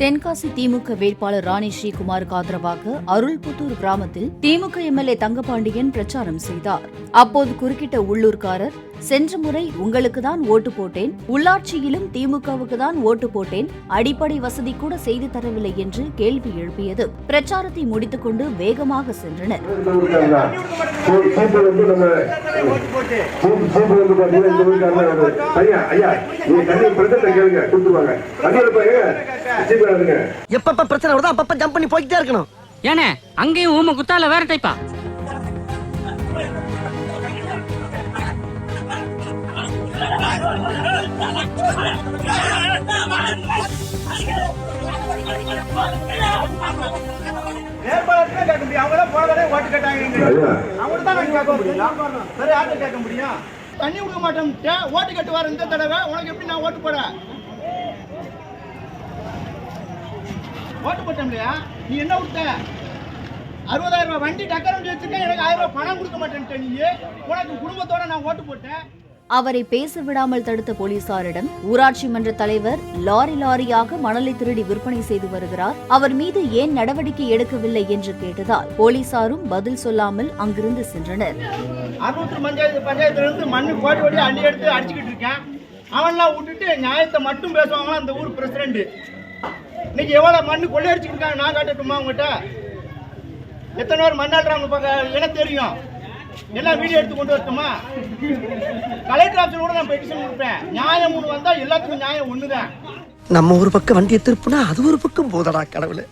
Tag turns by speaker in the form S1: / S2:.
S1: தென்காசி திமுக வேட்பாளர் ராணி ஸ்ரீகுமாருக்கு ஆதரவாக அருள்புத்தூர் கிராமத்தில் திமுக எம்எல்ஏ தங்கபாண்டியன் பிரச்சாரம் செய்தார். அப்போது குறுக்கிட்ட உள்ளூர்காரர், சென்ற முறை உங்களுக்கு தான் ஓட்டு போட்டேன், உள்ளாட்சியிலும் திமுகவுக்கு தான் ஓட்டு போட்டேன், அடிப்படை வசதி கூட செய்து தரவில்லை என்று கேள்வி எழுப்பியது. பிரச்சாரத்தை முடித்துக் கொண்டு வேகமாக சென்றனர்.
S2: எப்பப்ப பிரச்சனை வருதோ அப்பப்ப ஜம்ப் பண்ணி போயிட்டே இருக்கணும்.
S3: ஏனே அங்கேயும் ஊம குத்தால வேற டைப்பா?
S4: தண்ணி விடுக்க மாட்டேன், ஓட்டு கட்டு வர இந்த தடவை உனக்கு எப்படி நான் ஓட்டு போட? ஓட்டு போட்டேன் இல்லையா? நீ என்ன கொடுத்த? 60,000 ரூபாய் வண்டி டக்கர் வண்டி வச்சிருக்கேன், எனக்கு 1000 ரூபாய் பணம் கொடுக்க மாட்டேன்ட்டு நீ. உனக்கு குடும்பத்தோட நான் ஓட்டு போட்டேன்.
S1: அவரை பேச விடாமல் தடுத்த போலீசாரிடம், ஊராட்சி மன்ற தலைவர் லாரியாக மணலை திருடி விற்பனை செய்து வருகிறார், அவர் மீது ஏன் நடவடிக்கை எடுக்கவில்லை என்று கேட்டதால் போலீசாரும் பதில் சொல்லாமல் அங்கிருந்து சென்றனர்.
S4: 600 பஞ்சாயத்துல இருந்து மண்ணு கோடி கோடி அள்ளி எடுத்து அடிச்சுக்கிட்டு இருக்கேன். அவன்லாம் விட்டுட்டு நியாயத்தை மட்டும் பேசுவாங்க அந்த ஊர் பிரசிடண்ட். இன்னைக்கு எவ்வளவு மண்ணு கொள்ளையடிச்சுட்டு இருக்காங்க நான் காட்டட்டுமா உங்ககிட்ட? எத்தனை பேர் மண்ணாடுறாங்க எனக்கு தெரியும். எல்லாம் வீடியோ எடுத்து கொண்டு வரட்டுமா? கலெக்டர் ஆஃபீஸில் கூட நான் பெட்டிஷன் கொடுப்பேன். நியாயம் ஒன்று வந்தா எல்லாத்துக்கும் நியாயம் ஒண்ணுதான்.
S2: நம்ம ஒரு பக்கம் வண்டியை திருப்புனா அது ஒரு பக்கம் போதடா கடவுளே.